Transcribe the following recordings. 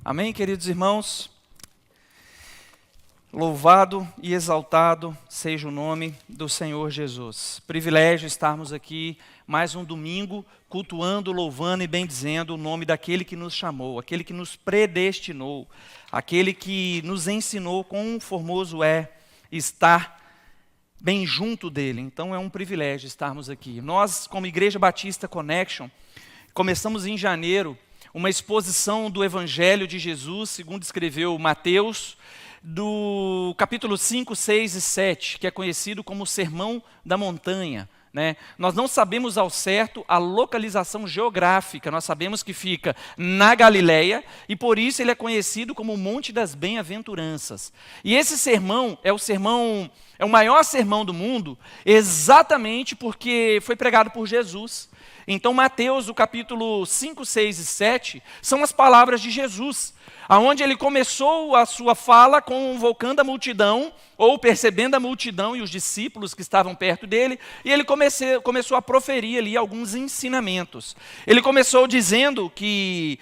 Amém, queridos irmãos? Louvado e exaltado seja o nome do Senhor Jesus. Privilégio estarmos aqui mais um domingo cultuando, louvando e bendizendo o nome daquele que nos chamou, aquele que nos predestinou, aquele que nos ensinou quão formoso é estar bem junto dele. Então é um privilégio estarmos aqui. Nós, como Igreja Batista Connection, começamos em janeiro uma exposição do Evangelho de Jesus, segundo escreveu Mateus, do capítulo 5, 6 e 7, que é conhecido como o Sermão da Montanha. Nós não sabemos ao certo a localização geográfica, nós sabemos que fica na Galileia, e por isso ele é conhecido como o Monte das Bem-aventuranças. E esse sermão é o maior sermão do mundo, exatamente porque foi pregado por Jesus. Então Mateus, o capítulo 5, 6 e 7, são as palavras de Jesus, aonde ele começou a sua fala convocando a multidão, ou percebendo a multidão e os discípulos que estavam perto dele, e ele começou a proferir ali alguns ensinamentos. Ele começou dizendo que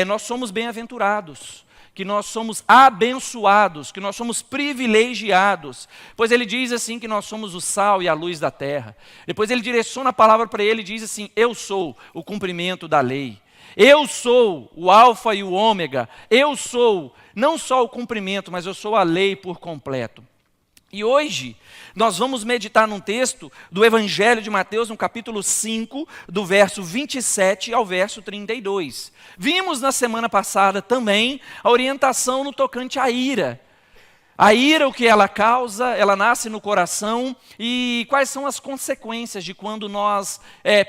nós somos bem-aventurados, que nós somos abençoados, que nós somos privilegiados, pois ele diz assim que nós somos o sal e a luz da terra. Depois ele direciona a palavra para ele e diz assim: eu sou o cumprimento da lei. Eu sou o alfa e o ômega. Eu sou não só o cumprimento, mas eu sou a lei por completo. E hoje nós vamos meditar num texto do Evangelho de Mateus, no capítulo 5, do verso 27 ao verso 32. Vimos na semana passada também a orientação no tocante à ira. A ira, o que ela causa, ela nasce no coração, e quais são as consequências de quando nós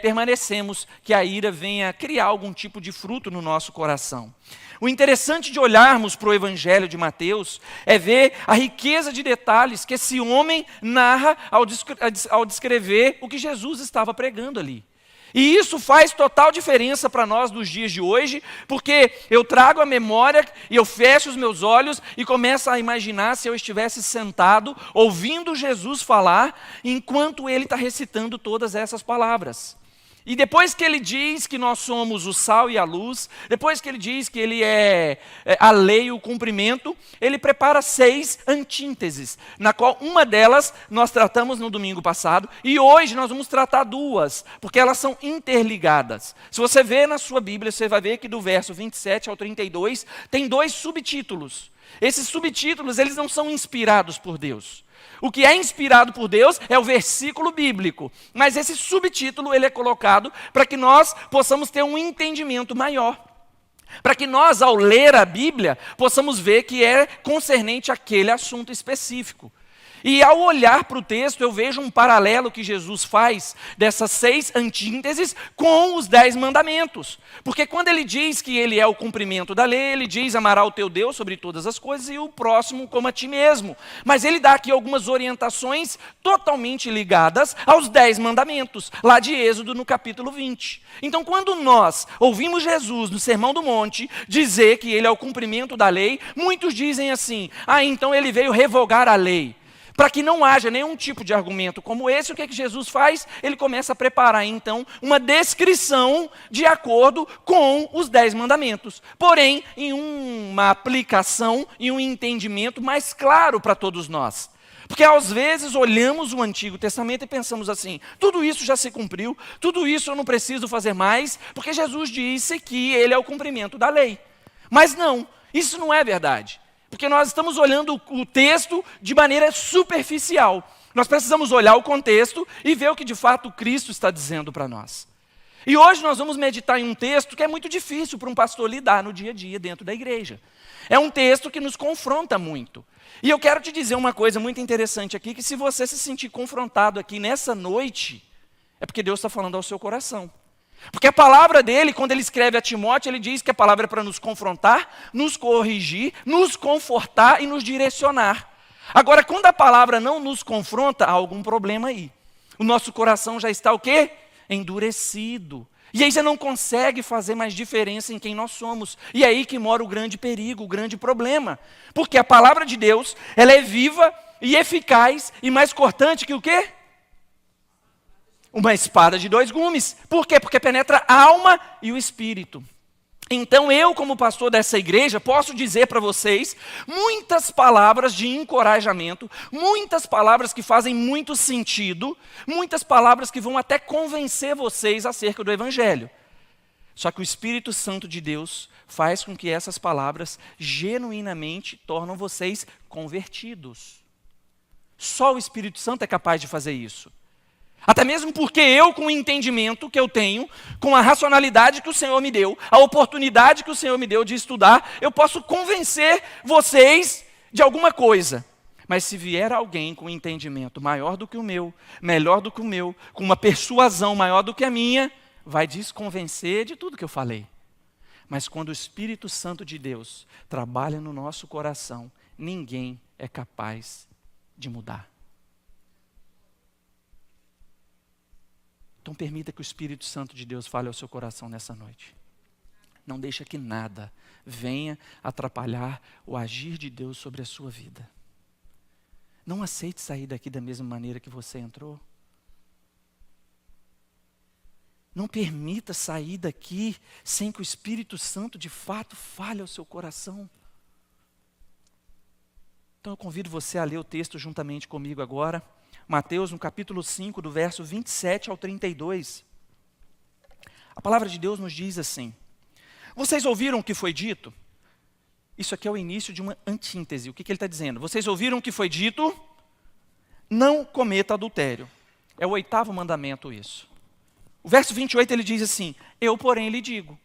permanecemos que a ira venha criar algum tipo de fruto no nosso coração. O interessante de olharmos para o Evangelho de Mateus é ver a riqueza de detalhes que esse homem narra ao descrever o que Jesus estava pregando ali. E isso faz total diferença para nós nos dias de hoje, porque eu trago a memória e eu fecho os meus olhos e começo a imaginar se eu estivesse sentado ouvindo Jesus falar enquanto ele está recitando todas essas palavras. E depois que ele diz que nós somos o sal e a luz, depois que ele diz que ele é a lei e o cumprimento, ele prepara 6 antíteses, na qual uma delas nós tratamos no domingo passado, e hoje nós vamos tratar 2, porque elas são interligadas. Se você ver na sua Bíblia, você vai ver que do verso 27 ao 32, tem 2 subtítulos. Esses subtítulos, eles não são inspirados por Deus. O que é inspirado por Deus é o versículo bíblico, mas esse subtítulo ele é colocado para que nós possamos ter um entendimento maior. Para que nós, ao ler a Bíblia, possamos ver que é concernente àquele assunto específico. E ao olhar para o texto, eu vejo um paralelo que Jesus faz dessas 6 antíteses com os 10 mandamentos. Porque quando ele diz que ele é o cumprimento da lei, ele diz amarás o teu Deus sobre todas as coisas e o próximo como a ti mesmo. Mas ele dá aqui algumas orientações totalmente ligadas aos 10 mandamentos, lá de Êxodo no capítulo 20. Então quando nós ouvimos Jesus no Sermão do Monte dizer que ele é o cumprimento da lei, muitos dizem assim: então ele veio revogar a lei. Para que não haja nenhum tipo de argumento como esse, o que Jesus faz? Ele começa a preparar, então, uma descrição de acordo com os 10 mandamentos. Porém, em uma aplicação e um entendimento mais claro para todos nós. Porque, às vezes, olhamos o Antigo Testamento e pensamos assim: tudo isso já se cumpriu, tudo isso eu não preciso fazer mais, porque Jesus disse que ele é o cumprimento da lei. Mas não, isso não é verdade. Porque nós estamos olhando o texto de maneira superficial. Nós precisamos olhar o contexto e ver o que de fato Cristo está dizendo para nós. E hoje nós vamos meditar em um texto que é muito difícil para um pastor lidar no dia a dia dentro da igreja. É um texto que nos confronta muito. E eu quero te dizer uma coisa muito interessante aqui, que se você se sentir confrontado aqui nessa noite, é porque Deus está falando ao seu coração. Porque a palavra dele, quando ele escreve a Timóteo, ele diz que a palavra é para nos confrontar, nos corrigir, nos confortar e nos direcionar. Agora, quando a palavra não nos confronta, há algum problema aí. O nosso coração já está o quê? Endurecido. E aí você não consegue fazer mais diferença em quem nós somos. E é aí que mora o grande perigo, o grande problema. Porque a palavra de Deus, ela é viva e eficaz e mais cortante que o quê? Uma espada de 2 gumes. Por quê? Porque penetra a alma e o espírito. Então eu, como pastor dessa igreja, posso dizer para vocês muitas palavras de encorajamento, muitas palavras que fazem muito sentido, muitas palavras que vão até convencer vocês acerca do Evangelho. Só que o Espírito Santo de Deus faz com que essas palavras genuinamente tornem vocês convertidos. Só o Espírito Santo é capaz de fazer isso. Até mesmo porque eu, com o entendimento que eu tenho, com a racionalidade que o Senhor me deu, a oportunidade que o Senhor me deu de estudar, eu posso convencer vocês de alguma coisa. Mas se vier alguém com um entendimento maior do que o meu, melhor do que o meu, com uma persuasão maior do que a minha, vai desconvencer de tudo que eu falei. Mas quando o Espírito Santo de Deus trabalha no nosso coração, ninguém é capaz de mudar. Então permita que o Espírito Santo de Deus fale ao seu coração nessa noite. Não deixa que nada venha atrapalhar o agir de Deus sobre a sua vida. Não aceite sair daqui da mesma maneira que você entrou. Não permita sair daqui sem que o Espírito Santo de fato fale ao seu coração. Então eu convido você a ler o texto juntamente comigo agora. Mateus, no capítulo 5, do verso 27 ao 32. A palavra de Deus nos diz assim: vocês ouviram o que foi dito? Isso aqui é o início de uma antíntese. O que ele está dizendo? Vocês ouviram o que foi dito? Não cometa adultério. É o 8º mandamento isso. O verso 28 ele diz assim: eu, porém, lhe digo.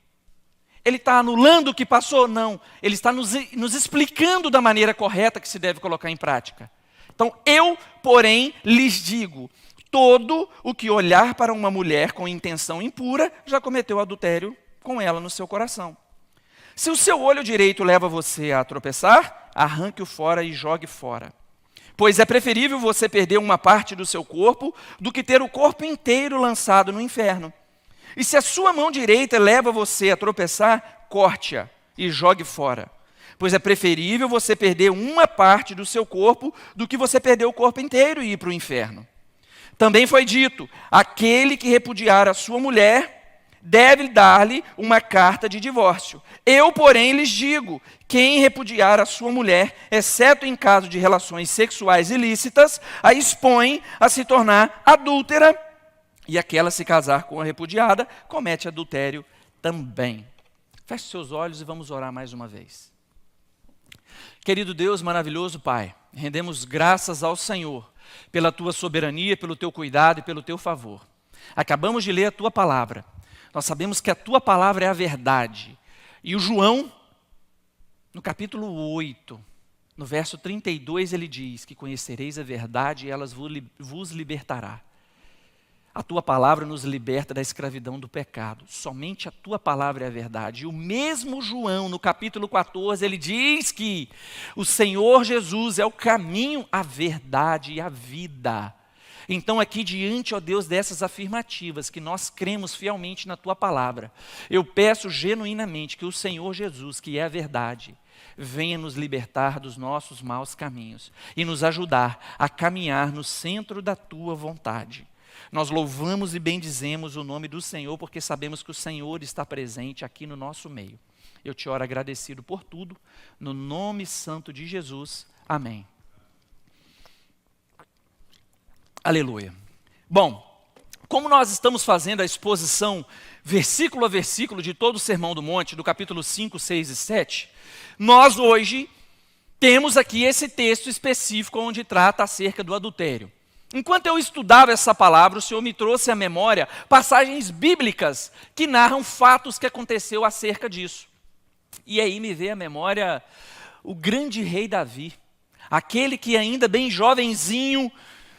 Ele está anulando o que passou? Não. Ele está nos explicando da maneira correta que se deve colocar em prática. Então, eu, porém, lhes digo, todo o que olhar para uma mulher com intenção impura, já cometeu adultério com ela no seu coração. Se o seu olho direito leva você a tropeçar, arranque-o fora e jogue fora. Pois é preferível você perder uma parte do seu corpo, do que ter o corpo inteiro lançado no inferno. E se a sua mão direita leva você a tropeçar, corte-a e jogue fora. Pois é preferível você perder uma parte do seu corpo do que você perder o corpo inteiro e ir para o inferno. Também foi dito, aquele que repudiar a sua mulher deve dar-lhe uma carta de divórcio. Eu, porém, lhes digo, quem repudiar a sua mulher, exceto em caso de relações sexuais ilícitas, a expõe a se tornar adúltera, e aquela se casar com a repudiada, comete adultério também. Feche seus olhos e vamos orar mais uma vez. Querido Deus, maravilhoso Pai, rendemos graças ao Senhor pela Tua soberania, pelo Teu cuidado e pelo Teu favor. Acabamos de ler a Tua palavra. Nós sabemos que a Tua palavra é a verdade. E o João, no capítulo 8, no verso 32, ele diz que conhecereis a verdade e ela vos libertará. A Tua palavra nos liberta da escravidão do pecado. Somente a Tua palavra é a verdade. E o mesmo João, no capítulo 14, ele diz que o Senhor Jesus é o caminho, a verdade e a vida. Então aqui diante, ó Deus, dessas afirmativas, que nós cremos fielmente na Tua palavra, eu peço genuinamente que o Senhor Jesus, que é a verdade, venha nos libertar dos nossos maus caminhos e nos ajudar a caminhar no centro da Tua vontade. Nós louvamos e bendizemos o nome do Senhor, porque sabemos que o Senhor está presente aqui no nosso meio. Eu te oro agradecido por tudo, no nome santo de Jesus. Amém. Aleluia. Bom, como nós estamos fazendo a exposição versículo a versículo de todo o Sermão do Monte, do capítulo 5, 6 e 7, nós hoje temos aqui esse texto específico onde trata acerca do adultério. Enquanto eu estudava essa palavra, o Senhor me trouxe à memória passagens bíblicas que narram fatos que aconteceu acerca disso. E aí me veio à memória o grande rei Davi, aquele que ainda bem jovenzinho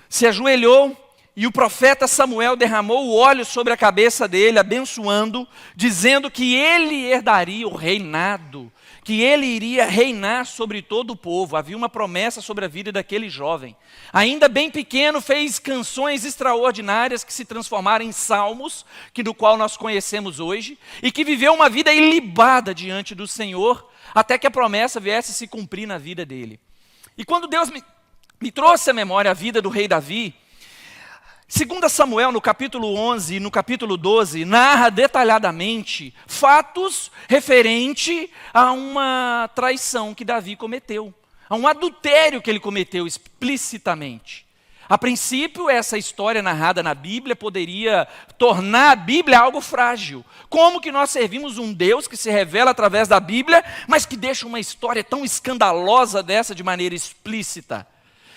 se ajoelhou e o profeta Samuel derramou o óleo sobre a cabeça dele, abençoando, dizendo que ele herdaria o reinado, que ele iria reinar sobre todo o povo. Havia uma promessa sobre a vida daquele jovem. Ainda bem pequeno, fez canções extraordinárias que se transformaram em salmos, que do qual nós conhecemos hoje, e que viveu uma vida ilibada diante do Senhor, até que a promessa viesse se cumprir na vida dele. E quando Deus me trouxe à memória a vida do rei Davi, 2 Samuel, no capítulo 11 e no capítulo 12, narra detalhadamente fatos referente a uma traição que Davi cometeu, a um adultério que ele cometeu explicitamente. A princípio, essa história narrada na Bíblia poderia tornar a Bíblia algo frágil. Como que nós servimos um Deus que se revela através da Bíblia, mas que deixa uma história tão escandalosa dessa de maneira explícita?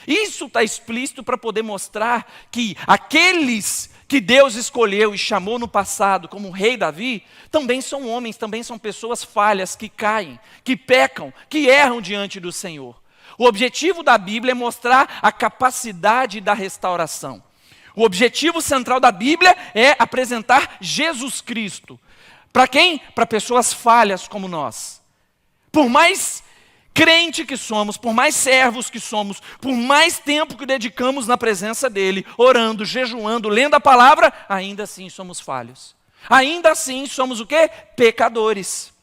Isso está explícito para poder mostrar que aqueles que Deus escolheu e chamou no passado como o rei Davi, também são homens, também são pessoas falhas, que caem, que pecam, que erram diante do Senhor. O objetivo da Bíblia é mostrar a capacidade da restauração. O objetivo central da Bíblia é apresentar Jesus Cristo. Para quem? Para pessoas falhas como nós. Por mais crente que somos, por mais servos que somos, por mais tempo que dedicamos na presença dEle, orando, jejuando, lendo a palavra, ainda assim somos falhos. Ainda assim somos o quê? Pecadores.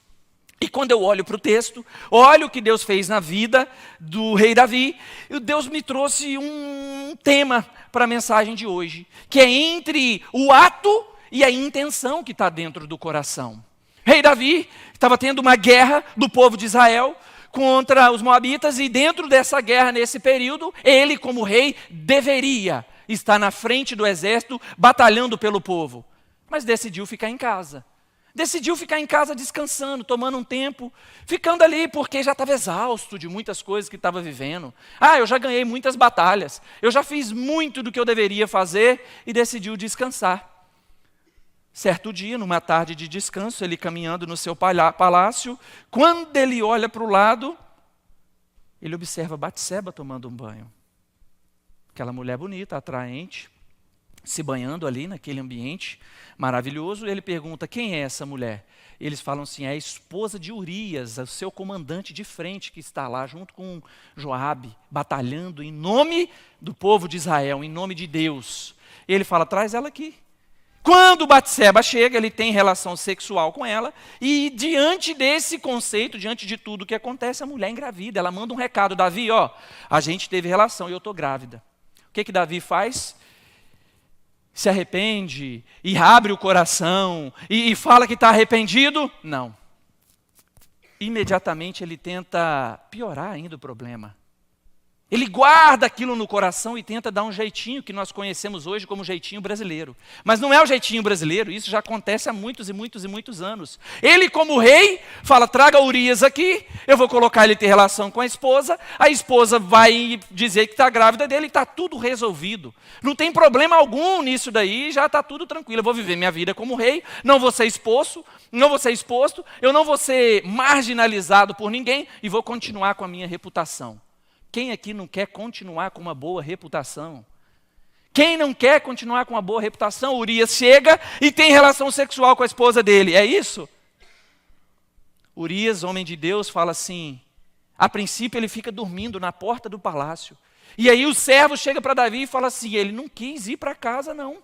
E quando eu olho para o texto, olho o que Deus fez na vida do rei Davi, e Deus me trouxe um tema para a mensagem de hoje, que é entre o ato e a intenção que está dentro do coração. Rei Davi estava tendo uma guerra do povo de Israel contra os moabitas, e dentro dessa guerra, nesse período, ele como rei deveria estar na frente do exército, batalhando pelo povo. Mas decidiu ficar em casa. Decidiu ficar em casa descansando, tomando um tempo, ficando ali porque já estava exausto de muitas coisas que estava vivendo. Eu já ganhei muitas batalhas, eu já fiz muito do que eu deveria fazer, e decidiu descansar. Certo dia, numa tarde de descanso, ele caminhando no seu palácio, quando ele olha para o lado, ele observa Batseba tomando um banho. Aquela mulher bonita, atraente, se banhando ali naquele ambiente maravilhoso. Ele pergunta: quem é essa mulher? Eles falam assim: é a esposa de Urias, o seu comandante de frente, que está lá junto com Joabe, batalhando em nome do povo de Israel, em nome de Deus. Ele fala: traz ela aqui. Quando Batseba chega, ele tem relação sexual com ela, e diante desse conceito, diante de tudo que acontece, a mulher engravida. Ela manda um recado: Davi, a gente teve relação e eu estou grávida. O que Davi faz? Se arrepende e abre o coração e fala que está arrependido? Não. Imediatamente ele tenta piorar ainda o problema. Ele guarda aquilo no coração e tenta dar um jeitinho que nós conhecemos hoje como jeitinho brasileiro. Mas não é o jeitinho brasileiro, isso já acontece há muitos e muitos e muitos anos. Ele, como rei, fala: traga Urias aqui, eu vou colocar ele ter relação com a esposa vai dizer que está grávida dele, e está tudo resolvido. Não tem problema algum nisso daí, já está tudo tranquilo. Eu vou viver minha vida como rei, não vou ser exposto, eu não vou ser marginalizado por ninguém, e vou continuar com a minha reputação. Quem aqui não quer continuar com uma boa reputação? Quem não quer continuar com uma boa reputação? Urias chega e tem relação sexual com a esposa dele, é isso? Urias, homem de Deus, fala assim, a princípio ele fica dormindo na porta do palácio. E aí o servo chega para Davi e fala assim: ele não quis ir para casa não.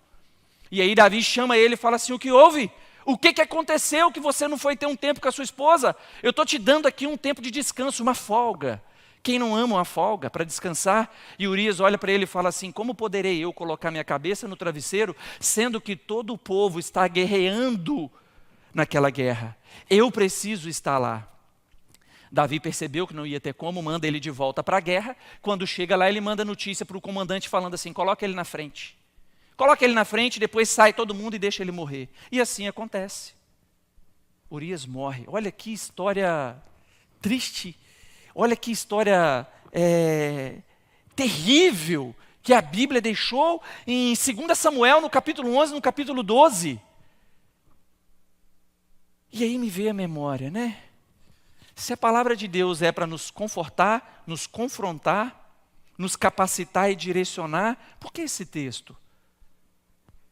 E aí Davi chama ele e fala assim: o que houve? O que aconteceu que você não foi ter um tempo com a sua esposa? Eu estou te dando aqui um tempo de descanso, uma folga. Quem não ama uma folga para descansar? E Urias olha para ele e fala assim: como poderei eu colocar minha cabeça no travesseiro, sendo que todo o povo está guerreando naquela guerra? Eu preciso estar lá. Davi percebeu que não ia ter como, manda ele de volta para a guerra. Quando chega lá, ele manda notícia para o comandante falando assim: coloca ele na frente. Coloca ele na frente, depois sai todo mundo e deixa ele morrer. E assim acontece. Urias morre. Olha que história triste. Olha que história terrível que a Bíblia deixou em 2 Samuel, no capítulo 11, no capítulo 12. E aí me veio a memória, né? Se a palavra de Deus é para nos confortar, nos confrontar, nos capacitar e direcionar, por que esse texto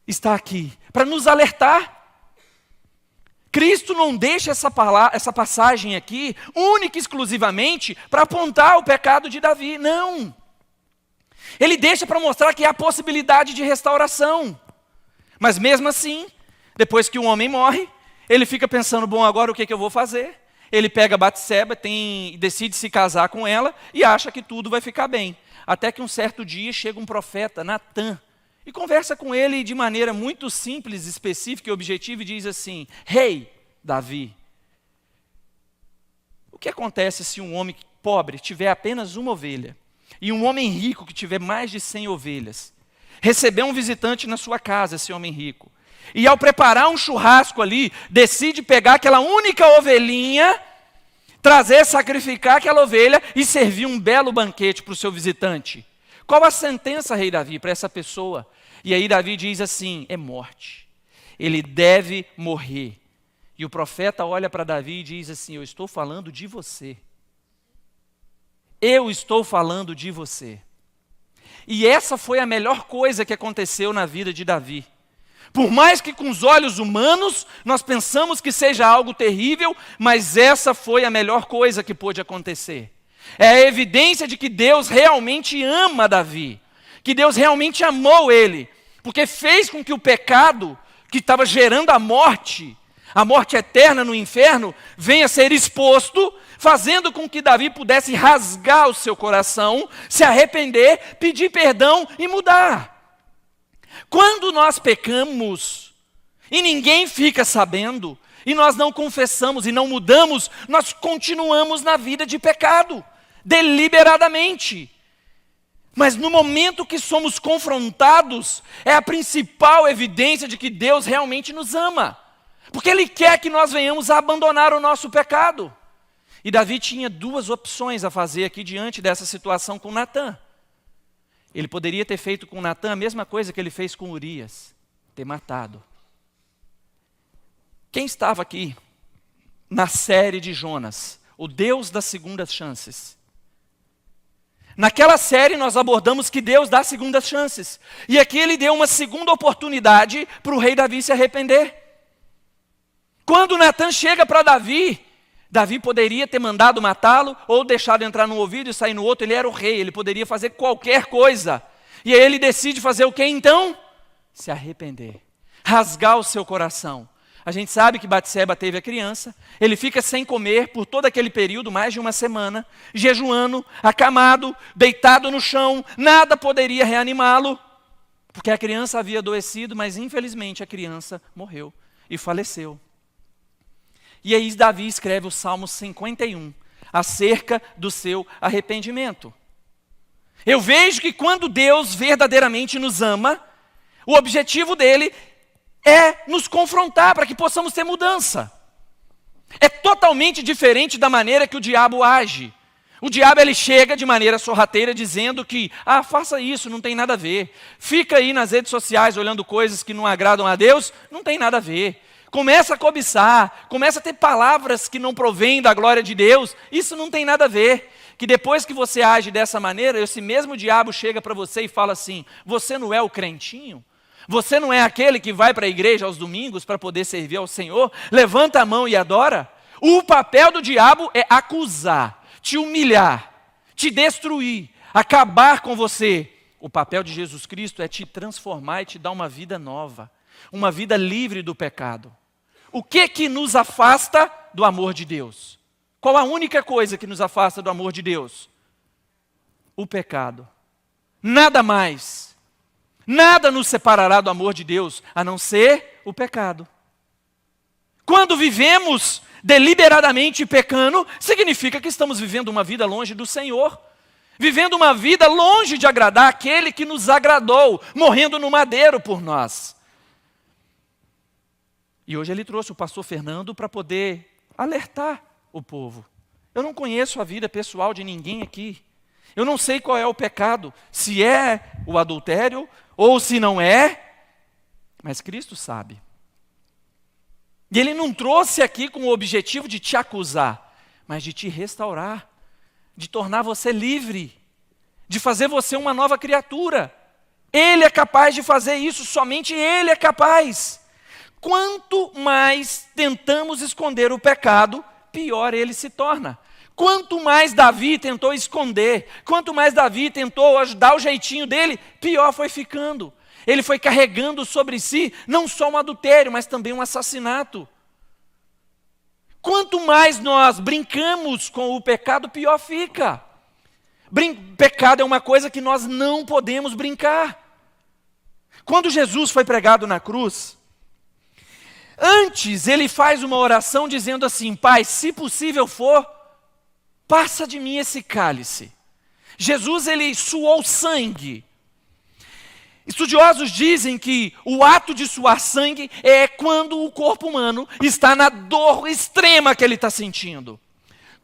está aqui? Para nos alertar. Cristo não deixa essa passagem aqui única e exclusivamente para apontar o pecado de Davi, não. Ele deixa para mostrar que há possibilidade de restauração. Mas mesmo assim, depois que o homem morre, ele fica pensando: bom, agora o que eu vou fazer? Ele pega Batseba, decide se casar com ela e acha que tudo vai ficar bem. Até que um certo dia chega um profeta, Natã. e conversa com ele de maneira muito simples, específica e objetiva e diz assim: Rei Davi, o que acontece se um homem pobre tiver apenas uma ovelha e um homem rico que tiver mais de 100 ovelhas, receber um visitante na sua casa, esse homem rico, e ao preparar um churrasco ali, decide pegar aquela única ovelhinha, trazer, sacrificar aquela ovelha e servir um belo banquete para o seu visitante? Qual a sentença, rei Davi, para essa pessoa? E aí Davi diz assim: é morte. Ele deve morrer. E o profeta olha para Davi e diz assim: eu estou falando de você. Eu estou falando de você. E essa foi a melhor coisa que aconteceu na vida de Davi. Por mais que com os olhos humanos nós pensamos que seja algo terrível, mas essa foi a melhor coisa que pôde acontecer. É a evidência de que Deus realmente ama Davi, que Deus realmente amou ele, porque fez com que o pecado que estava gerando a morte eterna no inferno, venha a ser exposto, fazendo com que Davi pudesse rasgar o seu coração, se arrepender, pedir perdão e mudar. Quando nós pecamos e ninguém fica sabendo, e nós não confessamos e não mudamos, nós continuamos na vida de pecado, deliberadamente. Mas no momento que somos confrontados, é a principal evidência de que Deus realmente nos ama. Porque Ele quer que nós venhamos a abandonar o nosso pecado. E Davi tinha duas opções a fazer aqui diante dessa situação com Natã. Ele poderia ter feito com Natã a mesma coisa que ele fez com Urias, ter matado. Quem estava aqui na série de Jonas, o Deus das segundas chances? Naquela série nós abordamos que Deus dá segundas chances. E aqui ele deu uma segunda oportunidade para o rei Davi se arrepender. Quando Natã chega para Davi, Davi poderia ter mandado matá-lo ou deixado entrar num ouvido e sair no outro. Ele era o rei, ele poderia fazer qualquer coisa. E aí ele decide fazer o que então? Se arrepender, rasgar o seu coração. A gente sabe que Batseba teve a criança, ele fica sem comer por todo aquele período, mais de uma semana, jejuando, acamado, deitado no chão, nada poderia reanimá-lo, porque a criança havia adoecido, mas infelizmente a criança morreu e faleceu. E aí Davi escreve o Salmo 51, acerca do seu arrependimento. Eu vejo que quando Deus verdadeiramente nos ama, o objetivo dele é nos confrontar para que possamos ter mudança. É totalmente diferente da maneira que o diabo age. O diabo ele chega de maneira sorrateira dizendo que, faça isso, não tem nada a ver. Fica aí nas redes sociais olhando coisas que não agradam a Deus, não tem nada a ver. Começa a cobiçar, começa a ter palavras que não provêm da glória de Deus, isso não tem nada a ver. Que depois que você age dessa maneira, esse mesmo diabo chega para você e fala assim: você não é o crentinho? Você não é aquele que vai para a igreja aos domingos para poder servir ao Senhor? Levanta a mão e adora. O papel do diabo é acusar, te humilhar, te destruir, acabar com você. O papel de Jesus Cristo é te transformar e te dar uma vida nova, uma vida livre do pecado. O que nos afasta do amor de Deus? Qual a única coisa que nos afasta do amor de Deus? O pecado. Nada mais. Nada nos separará do amor de Deus, a não ser o pecado. Quando vivemos deliberadamente pecando, significa que estamos vivendo uma vida longe do Senhor. Vivendo uma vida longe de agradar aquele que nos agradou, morrendo no madeiro por nós. E hoje ele trouxe o pastor Fernando para poder alertar o povo. Eu não conheço a vida pessoal de ninguém aqui. Eu não sei qual é o pecado, se é o adultério ou se não é, mas Cristo sabe. E Ele não trouxe aqui com o objetivo de te acusar, mas de te restaurar, de tornar você livre, de fazer você uma nova criatura. Ele é capaz de fazer isso, somente Ele é capaz. Quanto mais tentamos esconder o pecado, pior ele se torna. Quanto mais Davi tentou esconder, quanto mais Davi tentou dar o jeitinho dele, pior foi ficando. Ele foi carregando sobre si não só um adultério, mas também um assassinato. Quanto mais nós brincamos com o pecado, pior fica. Pecado é uma coisa que nós não podemos brincar. Quando Jesus foi pregado na cruz, antes ele faz uma oração dizendo assim: Pai, se possível for, passa de mim esse cálice. Jesus, ele suou sangue. Estudiosos dizem que o ato de suar sangue é quando o corpo humano está na dor extrema que ele está sentindo.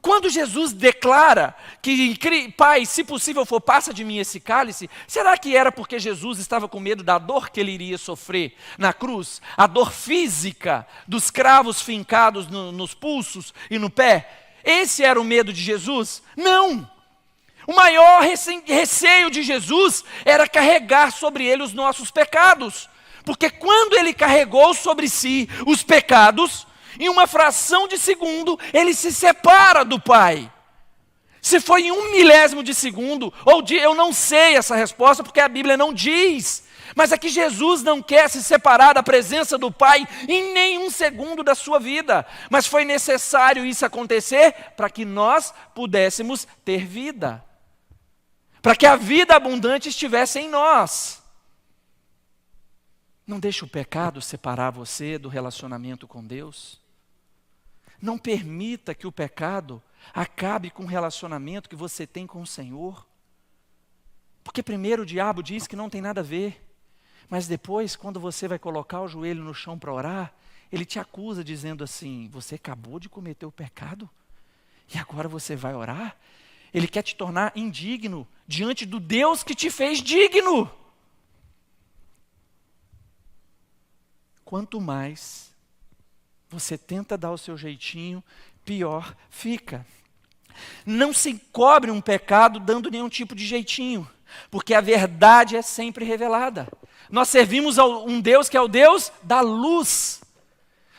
Quando Jesus declara que, Pai, se possível for, passa de mim esse cálice, será que era porque Jesus estava com medo da dor que ele iria sofrer na cruz? A dor física dos cravos fincados nos pulsos e no pé? Esse era o medo de Jesus? Não! O maior receio de Jesus era carregar sobre ele os nossos pecados. Porque quando ele carregou sobre si os pecados, em uma fração de segundo, ele se separa do Pai. Se foi em 1/1000 de segundo, eu não sei essa resposta, porque a Bíblia não diz. Mas é que Jesus não quer se separar da presença do Pai em nenhum segundo da sua vida. Mas foi necessário isso acontecer para que nós pudéssemos ter vida. Para que a vida abundante estivesse em nós. Não deixe o pecado separar você do relacionamento com Deus. Não permita que o pecado acabe com o relacionamento que você tem com o Senhor. Porque primeiro o diabo diz que não tem nada a ver. Mas depois, quando você vai colocar o joelho no chão para orar, ele te acusa dizendo assim: você acabou de cometer o pecado? E agora você vai orar? Ele quer te tornar indigno diante do Deus que te fez digno. Quanto mais você tenta dar o seu jeitinho, pior fica. Não se encobre um pecado dando nenhum tipo de jeitinho, porque a verdade é sempre revelada. Nós servimos a um Deus que é o Deus da luz.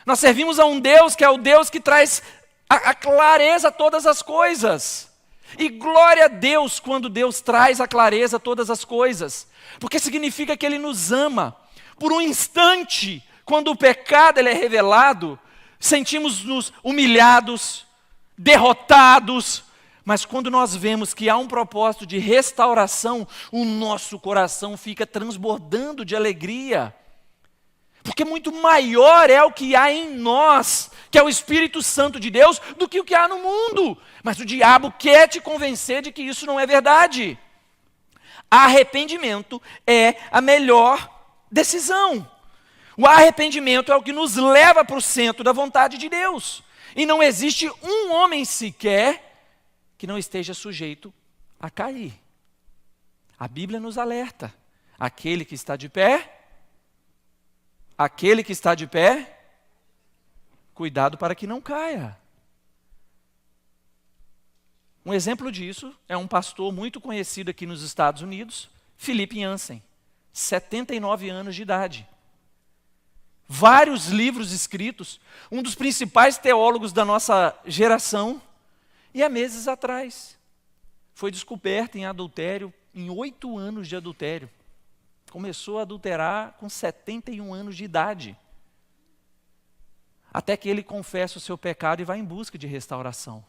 Nós servimos a um Deus que é o Deus que traz a clareza a todas as coisas. E glória a Deus quando Deus traz a clareza a todas as coisas, porque significa que Ele nos ama. Por um instante, quando o pecado ele é revelado, sentimos-nos humilhados, derrotados, mas quando nós vemos que há um propósito de restauração, o nosso coração fica transbordando de alegria. Porque muito maior é o que há em nós, que é o Espírito Santo de Deus, do que o que há no mundo. Mas o diabo quer te convencer de que isso não é verdade. Arrependimento é a melhor decisão. O arrependimento é o que nos leva para o centro da vontade de Deus. E não existe um homem sequer que não esteja sujeito a cair. A Bíblia nos alerta: aquele que está de pé, cuidado para que não caia. Um exemplo disso é um pastor muito conhecido aqui nos Estados Unidos, Philip Yancey, 79 anos de idade. Vários livros escritos, um dos principais teólogos da nossa geração, e há meses atrás foi descoberto em adultério, em 8 anos de adultério. Começou a adulterar com 71 anos de idade. Até que ele confessa o seu pecado e vai em busca de restauração.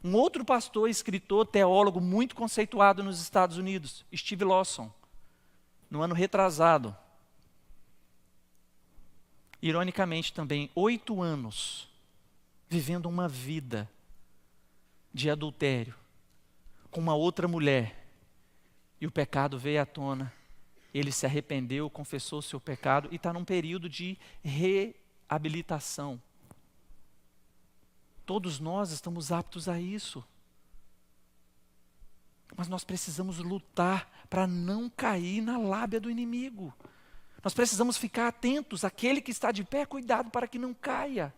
Um outro pastor, escritor, teólogo muito conceituado nos Estados Unidos, Steve Lawson, no ano retrasado, ironicamente também, 8 anos, vivendo uma vida de adultério com uma outra mulher, e o pecado veio à tona, ele se arrependeu, confessou o seu pecado e está num período de reabilitação. Todos nós estamos aptos a isso. Mas nós precisamos lutar para não cair na lábia do inimigo. Nós precisamos ficar atentos. Aquele que está de pé, cuidado para que não caia.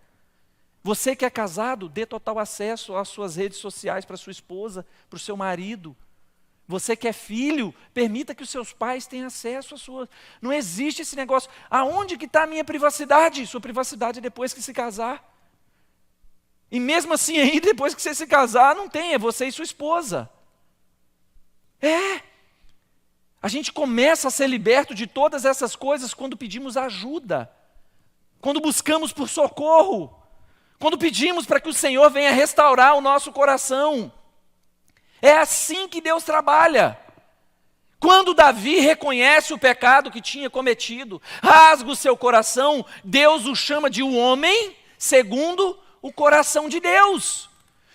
Você que é casado, dê total acesso às suas redes sociais para sua esposa, para o seu marido. Você que é filho, permita que os seus pais tenham acesso à sua... Não existe esse negócio. Aonde que está a minha privacidade? Sua privacidade é depois que se casar. E mesmo assim, aí, depois que você se casar, não tem, é você e sua esposa. A gente começa a ser liberto de todas essas coisas quando pedimos ajuda, quando buscamos por socorro, quando pedimos para que o Senhor venha restaurar o nosso coração. É assim que Deus trabalha. Quando Davi reconhece o pecado que tinha cometido, rasga o seu coração, Deus o chama de um homem segundo o coração de Deus.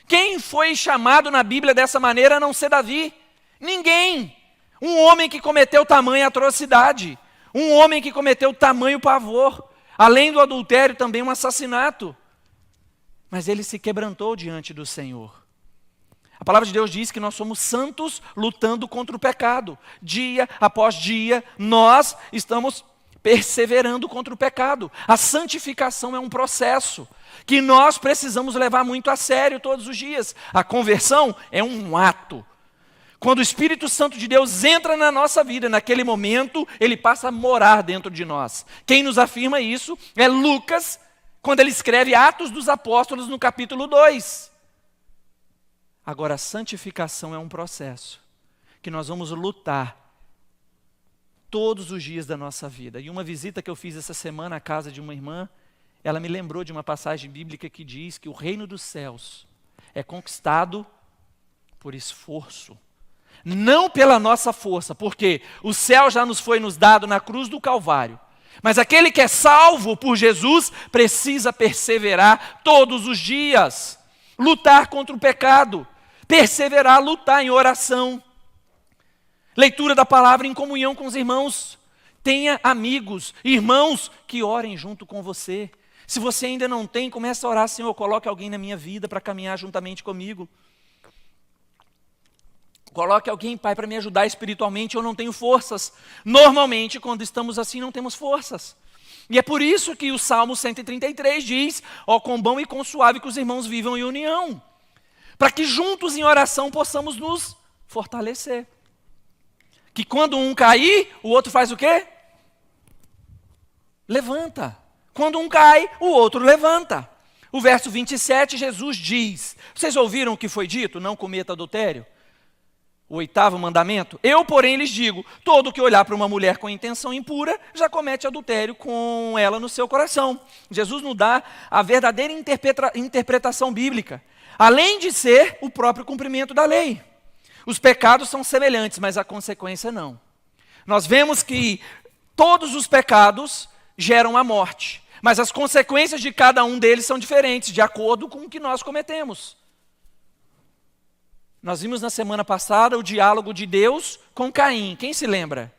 Quem foi chamado na Bíblia dessa maneira a não ser Davi? Ninguém. Um homem que cometeu tamanha atrocidade, um homem que cometeu tamanho pavor, além do adultério também um assassinato. Mas ele se quebrantou diante do Senhor. A palavra de Deus diz que nós somos santos lutando contra o pecado. Dia após dia, nós estamos perseverando contra o pecado. A santificação é um processo que nós precisamos levar muito a sério todos os dias. A conversão é um ato. Quando o Espírito Santo de Deus entra na nossa vida, naquele momento, ele passa a morar dentro de nós. Quem nos afirma isso é Lucas, quando ele escreve Atos dos Apóstolos no capítulo 2. Agora, a santificação é um processo que nós vamos lutar todos os dias da nossa vida. E uma visita que eu fiz essa semana à casa de uma irmã, ela me lembrou de uma passagem bíblica que diz que o reino dos céus é conquistado por esforço, não pela nossa força, porque o céu já nos foi dado na cruz do Calvário. Mas aquele que é salvo por Jesus precisa perseverar todos os dias, lutar contra o pecado, perseverar, lutar em oração, leitura da palavra em comunhão com os irmãos. Tenha amigos, irmãos que orem junto com você. Se você ainda não tem, comece a orar: Senhor, coloque alguém na minha vida para caminhar juntamente comigo. Coloque alguém, Pai, para me ajudar espiritualmente. Eu não tenho forças. Normalmente, quando estamos assim, não temos forças. E é por isso que o Salmo 133 diz: ó, quão bom e quão suave que os irmãos vivam em união, para que juntos em oração possamos nos fortalecer. Que quando um cair, o outro faz o quê? Levanta. Quando um cai, o outro levanta. O verso 27, Jesus diz: vocês ouviram o que foi dito? Não cometa adultério. O 8º mandamento: eu, porém, lhes digo, todo que olhar para uma mulher com intenção impura, já comete adultério com ela no seu coração. Jesus nos dá a verdadeira interpretação bíblica, além de ser o próprio cumprimento da lei. Os pecados são semelhantes, mas a consequência não. Nós vemos que todos os pecados geram a morte, mas as consequências de cada um deles são diferentes, de acordo com o que nós cometemos. Nós vimos na semana passada o diálogo de Deus com Caim. Quem se lembra?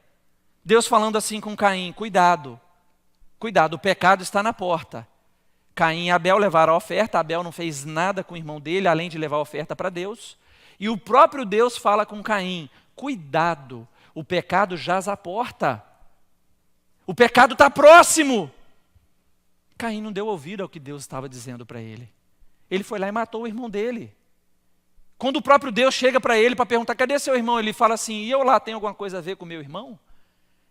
Deus falando assim com Caim: cuidado, cuidado, o pecado está na porta. Caim e Abel levaram a oferta. Abel não fez nada com o irmão dele, além de levar a oferta para Deus. E o próprio Deus fala com Caim: cuidado, o pecado jaz à porta. O pecado está próximo. Caim não deu ouvido ao que Deus estava dizendo para ele. Ele foi lá e matou o irmão dele. Quando o próprio Deus chega para ele para perguntar: cadê seu irmão? Ele fala assim: e eu lá tenho alguma coisa a ver com meu irmão?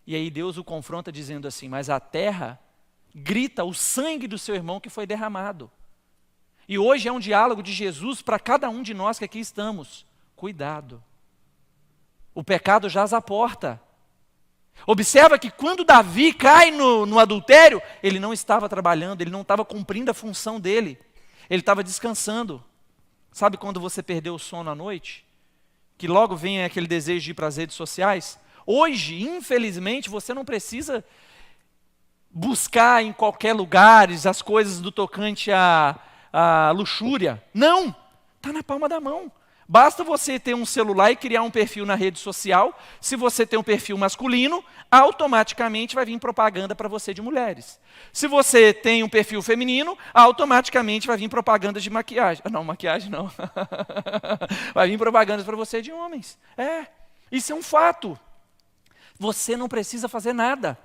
E aí Deus o confronta dizendo assim: mas a terra grita o sangue do seu irmão que foi derramado. E hoje é um diálogo de Jesus para cada um de nós que aqui estamos: cuidado, o pecado jaz à porta. Observa que quando Davi cai no adultério, ele não estava trabalhando, ele não estava cumprindo a função dele, ele estava descansando. Sabe quando você perdeu o sono à noite? Que logo vem aquele desejo de ir para as redes sociais? Hoje, infelizmente, você não precisa buscar em qualquer lugar as coisas do tocante à luxúria. Não, está na palma da mão. Basta você ter um celular e criar um perfil na rede social. Se você tem um perfil masculino, automaticamente vai vir propaganda para você de mulheres. Se você tem um perfil feminino, automaticamente vai vir propaganda de maquiagem. Não, maquiagem não. Vai vir propaganda para você de homens. Isso é um fato. Você não precisa fazer nada.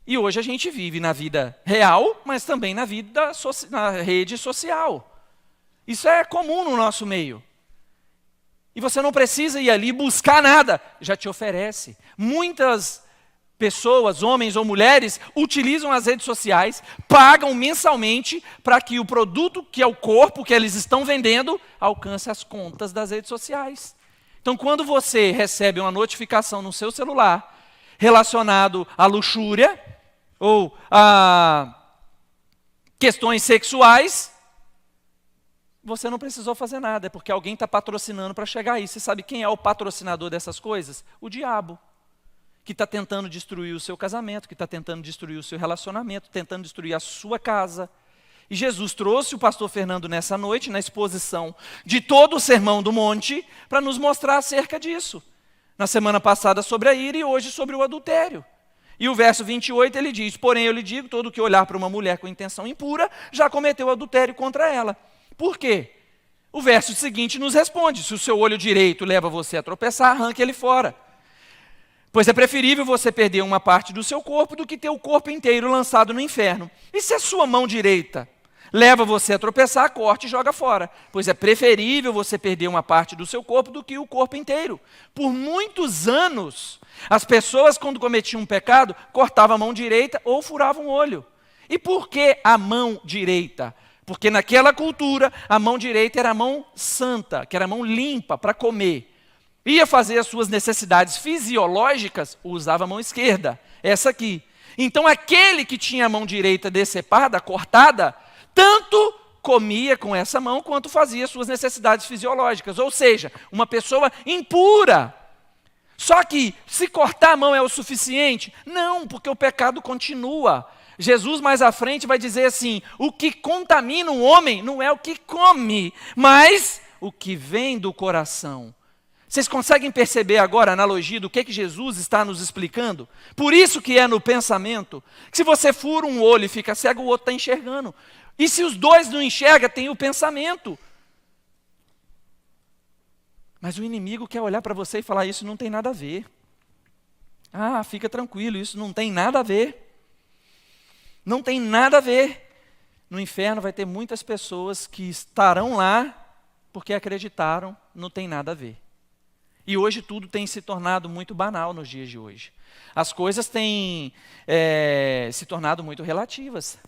E hoje a gente vive na vida real, mas também na vida na rede social. Isso é comum no nosso meio. E você não precisa ir ali buscar nada, já te oferece. Muitas pessoas, homens ou mulheres, utilizam as redes sociais, pagam mensalmente para que o produto, que é o corpo que eles estão vendendo, alcance as contas das redes sociais. Então, quando você recebe uma notificação no seu celular relacionado à luxúria ou a questões sexuais, você não precisou fazer nada, é porque alguém está patrocinando para chegar aí. Você sabe quem é o patrocinador dessas coisas? O diabo, que está tentando destruir o seu casamento, que está tentando destruir o seu relacionamento, tentando destruir a sua casa. E Jesus trouxe o pastor Fernando nessa noite, na exposição de todo o Sermão do Monte, para nos mostrar acerca disso. Na semana passada sobre a ira e hoje sobre o adultério. E o verso 28 ele diz: porém eu lhe digo, todo que olhar para uma mulher com intenção impura, já cometeu adultério contra ela. Por quê? O verso seguinte nos responde: se o seu olho direito leva você a tropeçar, arranque ele fora. Pois é preferível você perder uma parte do seu corpo do que ter o corpo inteiro lançado no inferno. E se a sua mão direita leva você a tropeçar, corte e joga fora. Pois é preferível você perder uma parte do seu corpo do que o corpo inteiro. Por muitos anos, as pessoas, quando cometiam um pecado, cortavam a mão direita ou furavam o olho. E por que a mão direita? Porque naquela cultura, a mão direita era a mão santa, que era a mão limpa para comer. Ia fazer as suas necessidades fisiológicas, usava a mão esquerda, essa aqui. Então aquele que tinha a mão direita decepada, cortada, tanto comia com essa mão, quanto fazia suas necessidades fisiológicas. Ou seja, uma pessoa impura. Só que, se cortar a mão é o suficiente? Não, porque o pecado continua. Jesus mais à frente vai dizer assim: o que contamina um homem não é o que come, mas o que vem do coração. Vocês conseguem perceber agora a analogia do que Jesus está nos explicando? Por isso que é no pensamento, que se você fura um olho e fica cego, o outro está enxergando. E se os dois não enxergam, tem o pensamento. Mas o inimigo quer olhar para você e falar: isso não tem nada a ver. Ah, fica tranquilo, isso não tem nada a ver. Não tem nada a ver. No inferno vai ter muitas pessoas que estarão lá porque acreditaram, não tem nada a ver. E hoje tudo tem se tornado muito banal nos dias de hoje. As coisas têm se tornado muito relativas.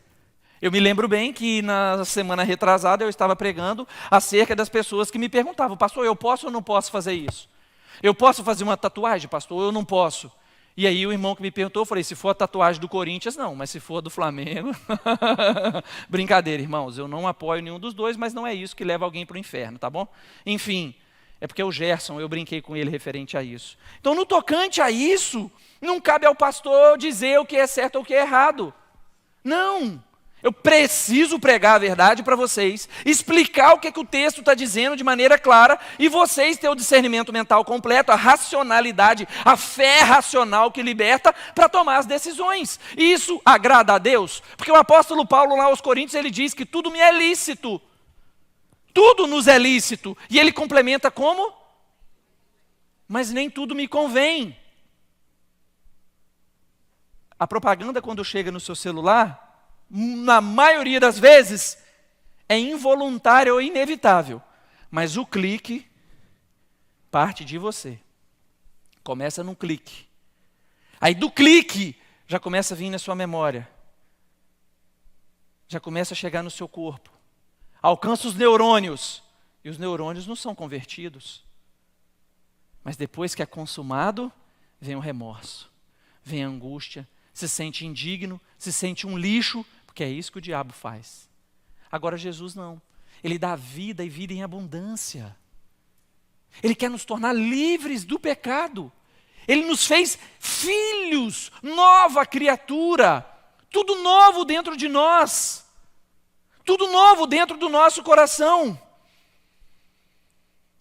Eu me lembro bem que na semana retrasada eu estava pregando acerca das pessoas que me perguntavam: pastor, eu posso ou não posso fazer isso? Eu posso fazer uma tatuagem, pastor, ou eu não posso? E aí o irmão que me perguntou, eu falei: se for a tatuagem do Corinthians, não, mas se for do Flamengo... Brincadeira, irmãos, eu não apoio nenhum dos dois, mas não é isso que leva alguém para o inferno, tá bom? Enfim, é porque o Gerson, eu brinquei com ele referente a isso. Então, no tocante a isso, não cabe ao pastor dizer o que é certo ou o que é errado. Não! Eu preciso pregar a verdade para vocês, explicar o que o texto está dizendo de maneira clara, e vocês ter o discernimento mental completo, a racionalidade, a fé racional que liberta para tomar as decisões. E isso agrada a Deus? Porque o apóstolo Paulo lá aos Coríntios, ele diz que tudo me é lícito. Tudo nos é lícito. E ele complementa como? Mas nem tudo me convém. A propaganda, quando chega no seu celular, na maioria das vezes, é involuntário ou inevitável. Mas o clique parte de você. Começa num clique. Aí do clique, já começa a vir na sua memória. Já começa a chegar no seu corpo. Alcança os neurônios. E os neurônios não são convertidos. Mas depois que é consumado, vem o remorso. Vem a angústia. Se sente indigno, se sente um lixo, porque é isso que o diabo faz. Agora Jesus não. Ele dá vida e vida em abundância. Ele quer nos tornar livres do pecado. Ele nos fez filhos, nova criatura. Tudo novo dentro de nós. Tudo novo dentro do nosso coração.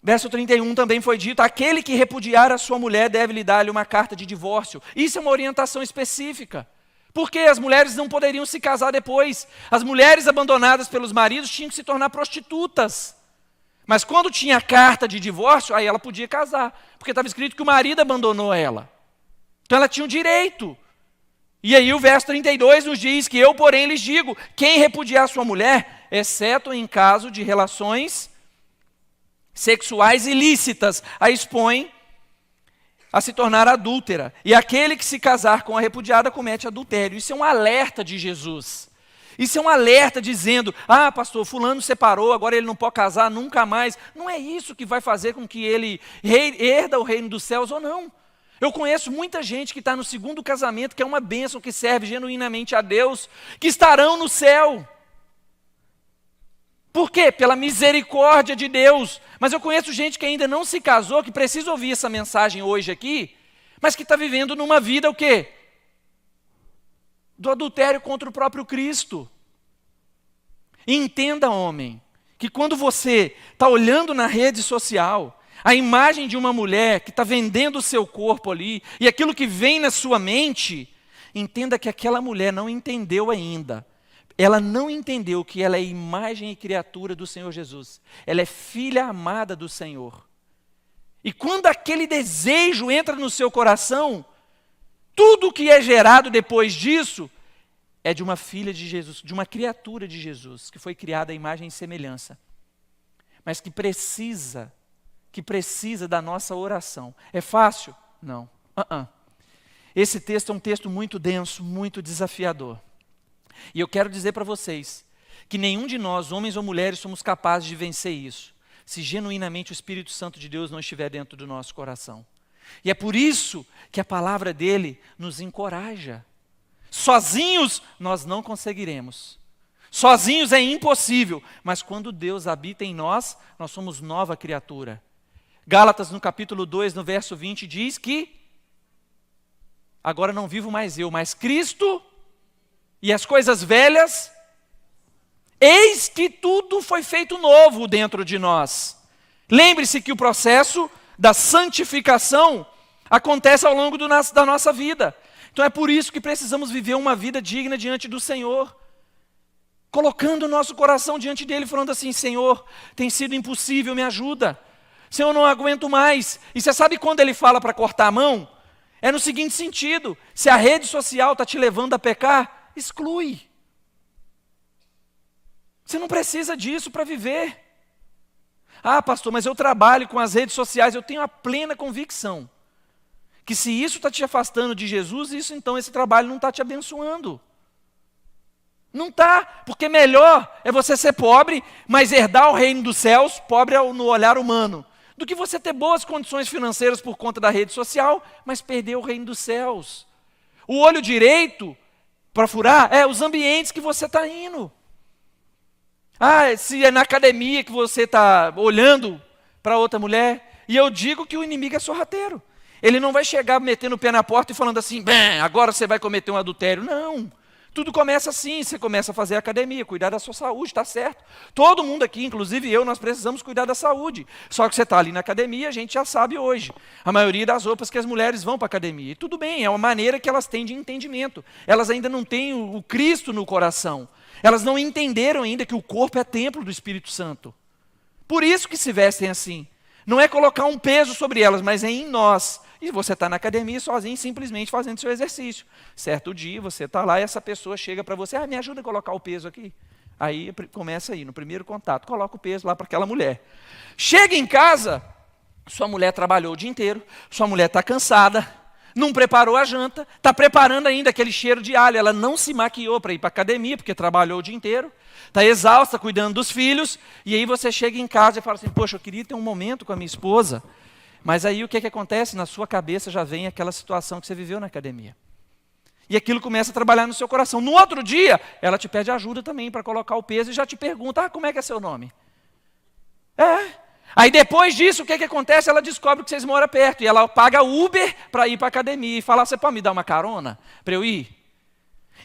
Verso 31 também foi dito: aquele que repudiar a sua mulher deve lhe dar-lhe uma carta de divórcio. Isso é uma orientação específica. Porque as mulheres não poderiam se casar depois. As mulheres abandonadas pelos maridos tinham que se tornar prostitutas. Mas quando tinha a carta de divórcio, aí ela podia casar. Porque estava escrito que o marido abandonou ela. Então ela tinha o direito. E aí o verso 32 nos diz que eu, porém, lhes digo: quem repudiar a sua mulher, exceto em caso de relações sexuais ilícitas, a expõe a se tornar adúltera. E aquele que se casar com a repudiada comete adultério. Isso é um alerta de Jesus. Isso é um alerta dizendo: ah, pastor, fulano separou, agora ele não pode casar nunca mais. Não é isso que vai fazer com que ele herda o reino dos céus ou não. Eu conheço muita gente que está no segundo casamento, que é uma bênção, que serve genuinamente a Deus, que estarão no céu. Por quê? Pela misericórdia de Deus. Mas eu conheço gente que ainda não se casou, que precisa ouvir essa mensagem hoje aqui, mas que está vivendo numa vida o quê? Do adultério contra o próprio Cristo. E entenda, homem, que quando você está olhando na rede social, a imagem de uma mulher que está vendendo o seu corpo ali, e aquilo que vem na sua mente, entenda que aquela mulher não entendeu ainda. Ela não entendeu que ela é imagem e criatura do Senhor Jesus. Ela é filha amada do Senhor. E quando aquele desejo entra no seu coração, tudo que é gerado depois disso é de uma filha de Jesus, de uma criatura de Jesus, que foi criada à imagem e semelhança, mas que precisa da nossa oração. É fácil? Não. Esse texto é um texto muito denso, muito desafiador. E eu quero dizer para vocês que nenhum de nós, homens ou mulheres, somos capazes de vencer isso, se genuinamente o Espírito Santo de Deus não estiver dentro do nosso coração. E é por isso que a palavra dele nos encoraja. Sozinhos nós não conseguiremos. Sozinhos é impossível, mas quando Deus habita em nós, nós somos nova criatura. Gálatas no capítulo 2, no verso 20, diz que agora não vivo mais eu, mas Cristo, e as coisas velhas, eis que tudo foi feito novo dentro de nós. Lembre-se que o processo da santificação acontece ao longo da nossa vida. Então é por isso que precisamos viver uma vida digna diante do Senhor, colocando o nosso coração diante dele, falando assim: Senhor, tem sido impossível, me ajuda. Senhor, eu não aguento mais. E você sabe quando ele fala para cortar a mão? É no seguinte sentido: se a rede social está te levando a pecar, exclui. Você não precisa disso para viver. Ah, pastor, mas eu trabalho com as redes sociais. Eu tenho a plena convicção que se isso está te afastando de Jesus, então esse trabalho não está te abençoando. Não está, porque melhor é você ser pobre, mas herdar o reino dos céus, pobre no olhar humano, do que você ter boas condições financeiras por conta da rede social, mas perder o reino dos céus. O olho direito para furar é os ambientes que você está indo. Ah, se é na academia que você está olhando para outra mulher, e eu digo que o inimigo é sorrateiro. Ele não vai chegar metendo o pé na porta e falando assim: bem, agora você vai cometer um adultério. Não. Tudo começa assim, você começa a fazer academia, cuidar da sua saúde, está certo. Todo mundo aqui, inclusive eu, nós precisamos cuidar da saúde. Só que você está ali na academia, a gente já sabe hoje. A maioria das roupas que as mulheres vão para a academia. E tudo bem, é uma maneira que elas têm de entendimento. Elas ainda não têm o Cristo no coração. Elas não entenderam ainda que o corpo é templo do Espírito Santo. Por isso que se vestem assim. Não é colocar um peso sobre elas, mas é em nós. E você está na academia sozinho, simplesmente fazendo seu exercício. Certo dia, você está lá e essa pessoa chega para você: me ajuda a colocar o peso aqui. Aí começa aí, no primeiro contato, coloca o peso lá para aquela mulher. Chega em casa, sua mulher trabalhou o dia inteiro, sua mulher está cansada, não preparou a janta, está preparando ainda aquele cheiro de alho, ela não se maquiou para ir para a academia, porque trabalhou o dia inteiro, está exausta, cuidando dos filhos, e aí você chega em casa e fala assim: poxa, eu queria ter um momento com a minha esposa. Mas aí o que acontece? Na sua cabeça já vem aquela situação que você viveu na academia. E aquilo começa a trabalhar no seu coração. No outro dia, ela te pede ajuda também para colocar o peso e já te pergunta: como é que é seu nome? Aí depois disso, o que acontece? Ela descobre que vocês moram perto e ela paga Uber para ir para a academia e fala: você pode me dar uma carona para eu ir?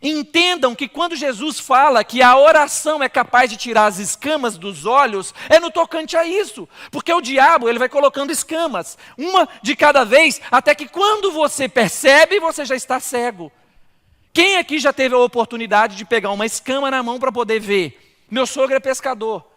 Entendam que quando Jesus fala que a oração é capaz de tirar as escamas dos olhos, é no tocante a isso. Porque o diabo, ele vai colocando escamas, uma de cada vez, até que quando você percebe, você já está cego. Quem aqui já teve a oportunidade de pegar uma escama na mão para poder ver? Meu sogro é pescador.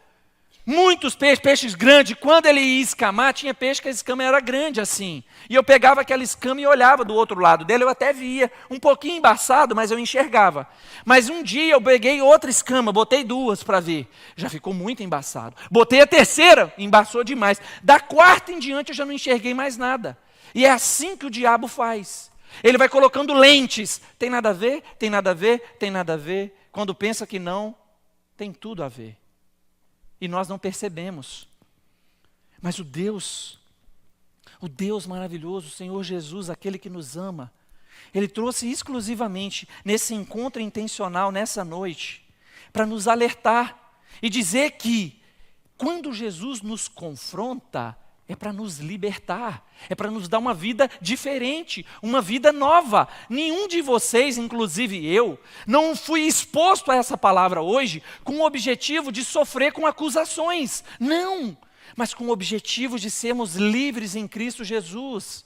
Muitos peixes grandes, quando ele ia escamar, tinha peixe que a escama era grande assim. E eu pegava aquela escama e olhava do outro lado dele, eu até via, um pouquinho embaçado, mas eu enxergava. Mas um dia eu peguei outra escama, botei duas para ver, já ficou muito embaçado. Botei a terceira, embaçou demais. Da quarta em diante eu já não enxerguei mais nada. E é assim que o diabo faz. Ele vai colocando lentes, tem nada a ver, tem nada a ver, tem nada a ver. Quando pensa que não, tem tudo a ver. E nós não percebemos. Mas o Deus maravilhoso, o Senhor Jesus, aquele que nos ama, Ele trouxe exclusivamente nesse encontro intencional, nessa noite, para nos alertar e dizer que quando Jesus nos confronta, é para nos libertar, é para nos dar uma vida diferente, uma vida nova. Nenhum de vocês, inclusive eu, não fui exposto a essa palavra hoje com o objetivo de sofrer com acusações. Não, mas com o objetivo de sermos livres em Cristo Jesus.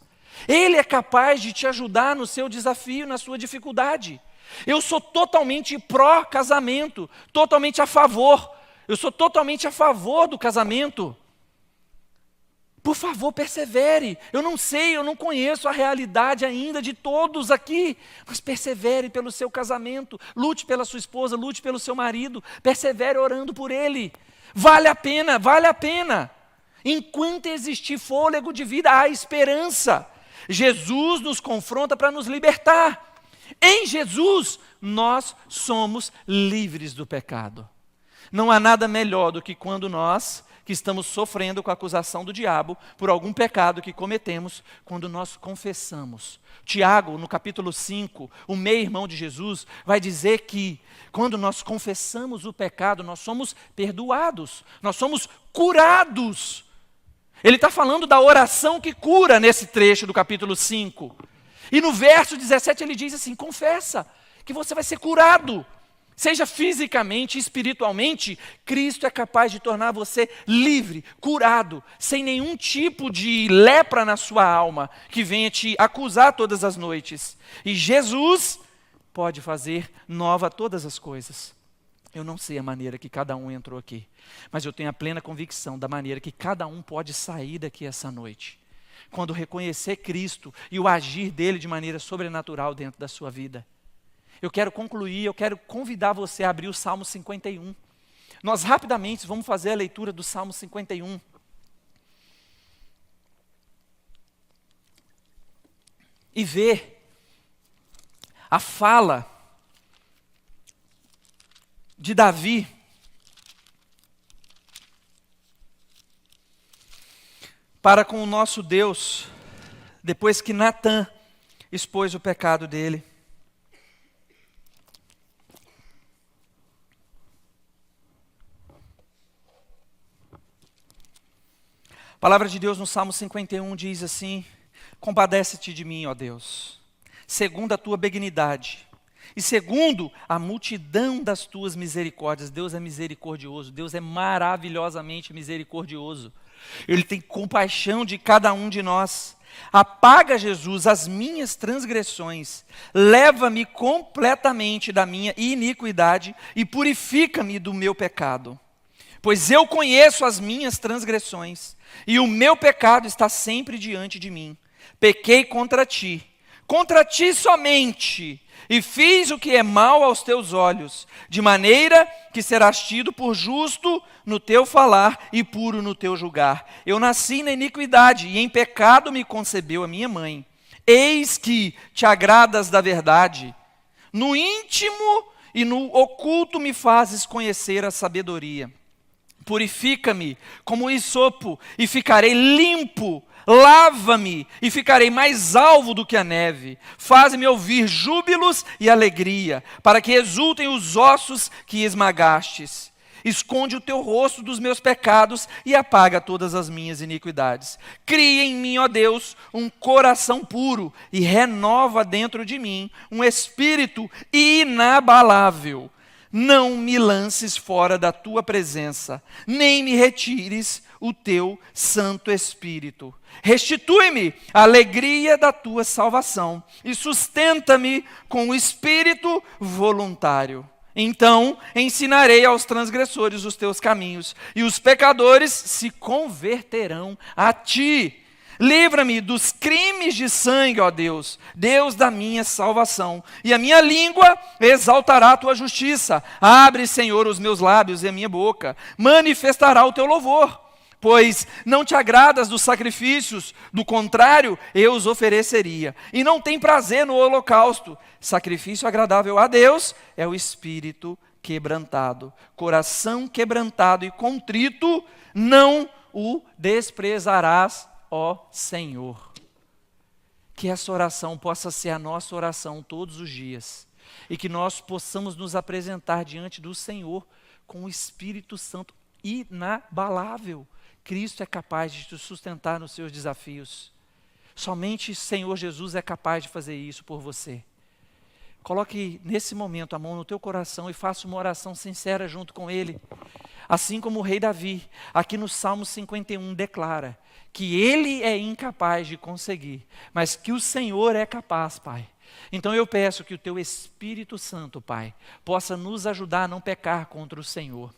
Ele é capaz de te ajudar no seu desafio, na sua dificuldade. Eu sou totalmente pró-casamento, totalmente a favor. Eu sou totalmente a favor do casamento. Por favor, persevere. Eu não sei, eu não conheço a realidade ainda de todos aqui, mas persevere pelo seu casamento. Lute pela sua esposa, lute pelo seu marido. Persevere orando por ele. Vale a pena, vale a pena. Enquanto existir fôlego de vida, há esperança. Jesus nos confronta para nos libertar. Em Jesus, nós somos livres do pecado. Não há nada melhor do que quando nós, que estamos sofrendo com a acusação do diabo por algum pecado que cometemos, quando nós confessamos. Tiago, no capítulo 5, o meio-irmão de Jesus, vai dizer que quando nós confessamos o pecado, nós somos perdoados, nós somos curados. Ele está falando da oração que cura nesse trecho do capítulo 5. E no verso 17 ele diz assim: confessa que você vai ser curado. Seja fisicamente, espiritualmente, Cristo é capaz de tornar você livre, curado, sem nenhum tipo de lepra na sua alma, que venha te acusar todas as noites. E Jesus pode fazer nova todas as coisas. Eu não sei a maneira que cada um entrou aqui, mas eu tenho a plena convicção da maneira que cada um pode sair daqui essa noite, quando reconhecer Cristo e o agir dele de maneira sobrenatural dentro da sua vida. Eu quero concluir, eu quero convidar você a abrir o Salmo 51. Nós rapidamente vamos fazer a leitura do Salmo 51. E ver a fala de Davi para com o nosso Deus, depois que Natã expôs o pecado dele. A palavra de Deus no Salmo 51 diz assim: compadece-te de mim, ó Deus, segundo a tua benignidade, e segundo a multidão das tuas misericórdias. Deus é misericordioso, Deus é maravilhosamente misericordioso. Ele tem compaixão de cada um de nós. Apaga, Jesus, as minhas transgressões, leva-me completamente da minha iniquidade e purifica-me do meu pecado. Pois eu conheço as minhas transgressões, e o meu pecado está sempre diante de mim. Pequei contra ti somente, e fiz o que é mal aos teus olhos, de maneira que serás tido por justo no teu falar e puro no teu julgar. Eu nasci na iniquidade, e em pecado me concebeu a minha mãe. Eis que te agradas da verdade, no íntimo e no oculto me fazes conhecer a sabedoria. Purifica-me como hisopo e ficarei limpo. Lava-me e ficarei mais alvo do que a neve. Faz-me ouvir júbilos e alegria, para que exultem os ossos que esmagastes. Esconde o teu rosto dos meus pecados e apaga todas as minhas iniquidades. Cria em mim, ó Deus, um coração puro e renova dentro de mim um espírito inabalável. Não me lances fora da tua presença, nem me retires o teu Santo Espírito. Restitui-me a alegria da tua salvação e sustenta-me com o espírito voluntário. Então ensinarei aos transgressores os teus caminhos, e os pecadores se converterão a ti. Livra-me dos crimes de sangue, ó Deus, Deus da minha salvação, e a minha língua exaltará a tua justiça. Abre, Senhor, os meus lábios e a minha boca manifestará o teu louvor. Pois não te agradas dos sacrifícios, do contrário, eu os ofereceria. E não tem prazer no holocausto. Sacrifício agradável a Deus é o espírito quebrantado. Coração quebrantado e contrito, não o desprezarás, ó Senhor. Que essa oração possa ser a nossa oração todos os dias. E que nós possamos nos apresentar diante do Senhor com o Espírito Santo inabalável. Cristo é capaz de te sustentar nos seus desafios. Somente o Senhor Jesus é capaz de fazer isso por você. Coloque nesse momento a mão no teu coração e faça uma oração sincera junto com Ele. Assim como o rei Davi, aqui no Salmo 51, declara que ele é incapaz de conseguir, mas que o Senhor é capaz, Pai. Então eu peço que o teu Espírito Santo, Pai, possa nos ajudar a não pecar contra o Senhor.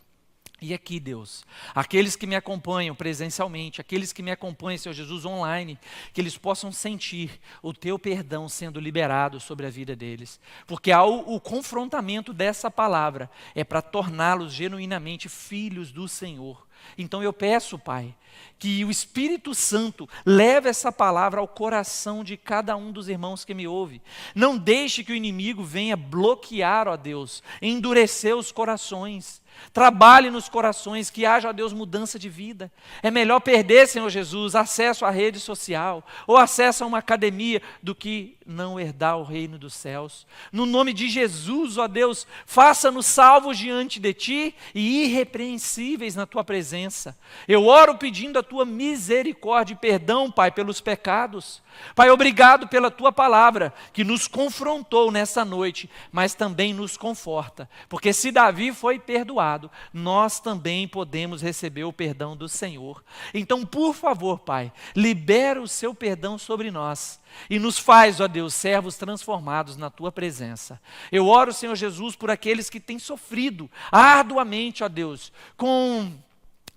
E aqui, Deus, aqueles que me acompanham presencialmente, aqueles que me acompanham, Senhor Jesus, online, que eles possam sentir o teu perdão sendo liberado sobre a vida deles. Porque o confrontamento dessa palavra é para torná-los genuinamente filhos do Senhor. Então eu peço, Pai, que o Espírito Santo leve essa palavra ao coração de cada um dos irmãos que me ouve. Não deixe que o inimigo venha bloquear, ó Deus, endurecer os corações. Trabalhe nos corações, que haja, ó Deus, mudança de vida. É melhor perder, Senhor Jesus, acesso à rede social ou acesso a uma academia do que não herdar o reino dos céus. No nome de Jesus, ó Deus, faça-nos salvos diante de Ti e irrepreensíveis na Tua presença. Eu oro pedindo a Tua misericórdia e perdão, Pai, pelos pecados. Pai, obrigado pela Tua palavra, que nos confrontou nessa noite, mas também nos conforta. Porque se Davi foi perdoado, nós também podemos receber o perdão do Senhor. Então, por favor, Pai, libera o Seu perdão sobre nós e nos faz, ó Deus, servos transformados na Tua presença. Eu oro, Senhor Jesus, por aqueles que têm sofrido arduamente, ó Deus, com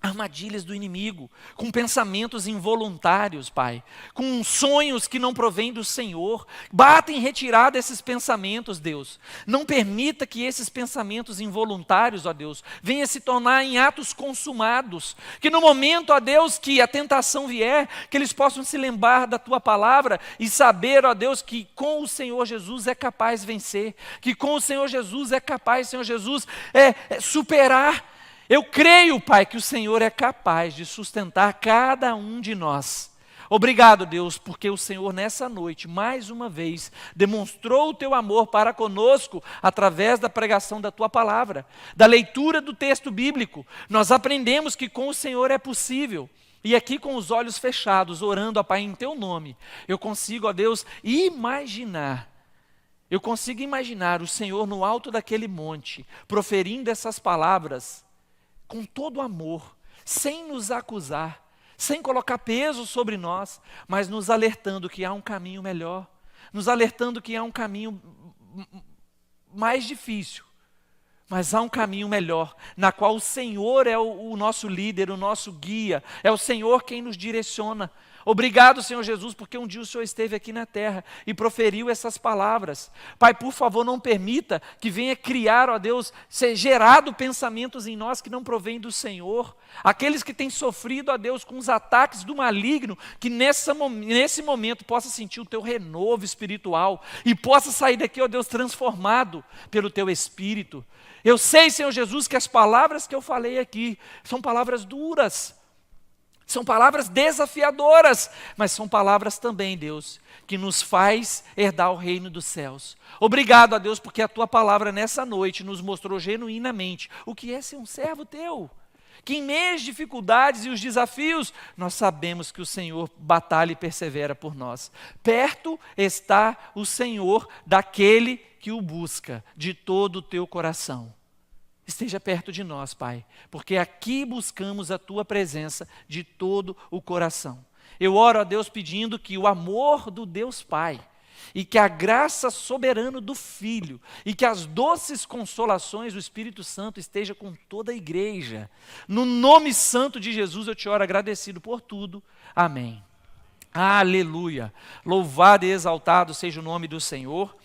armadilhas do inimigo, com pensamentos involuntários, Pai, com sonhos que não provêm do Senhor. Bata em retirada esses pensamentos, Deus. Não permita que esses pensamentos involuntários, ó Deus, venham se tornar em atos consumados. Que no momento, ó Deus, que a tentação vier, que eles possam se lembrar da Tua palavra e saber, ó Deus, que com o Senhor Jesus é capaz de vencer, que com o Senhor Jesus é capaz, Senhor Jesus, superar. Eu creio, Pai, que o Senhor é capaz de sustentar cada um de nós. Obrigado, Deus, porque o Senhor nessa noite, mais uma vez, demonstrou o Teu amor para conosco através da pregação da Tua palavra, da leitura do texto bíblico. Nós aprendemos que com o Senhor é possível. E aqui com os olhos fechados, orando, ó Pai, em Teu nome, eu consigo, ó Deus, imaginar. Eu consigo imaginar o Senhor no alto daquele monte, proferindo essas palavras, com todo amor, sem nos acusar, sem colocar peso sobre nós, mas nos alertando que há um caminho melhor, nos alertando que há um caminho mais difícil, mas há um caminho melhor, na qual o Senhor é o nosso líder, o nosso guia, é o Senhor quem nos direciona. Obrigado, Senhor Jesus, porque um dia o Senhor esteve aqui na terra e proferiu essas palavras. Pai, por favor, não permita que venha criar, ó Deus, ser gerado pensamentos em nós que não provêm do Senhor. Aqueles que têm sofrido, ó Deus, com os ataques do maligno, que nesse momento possa sentir o Teu renovo espiritual e possa sair daqui, ó Deus, transformado pelo Teu Espírito. Eu sei, Senhor Jesus, que as palavras que eu falei aqui são palavras duras, são palavras desafiadoras, mas são palavras também, Deus, que nos faz herdar o reino dos céus. Obrigado a Deus, porque a Tua palavra nessa noite nos mostrou genuinamente o que é ser um servo Teu. Que em meio às dificuldades e os desafios, nós sabemos que o Senhor batalha e persevera por nós. Perto está o Senhor daquele que o busca de todo o teu coração. Esteja perto de nós, Pai, porque aqui buscamos a Tua presença de todo o coração. Eu oro a Deus pedindo que o amor do Deus Pai e que a graça soberana do Filho e que as doces consolações do Espírito Santo esteja com toda a igreja. No nome santo de Jesus eu te oro agradecido por tudo. Amém. Aleluia. Louvado e exaltado seja o nome do Senhor.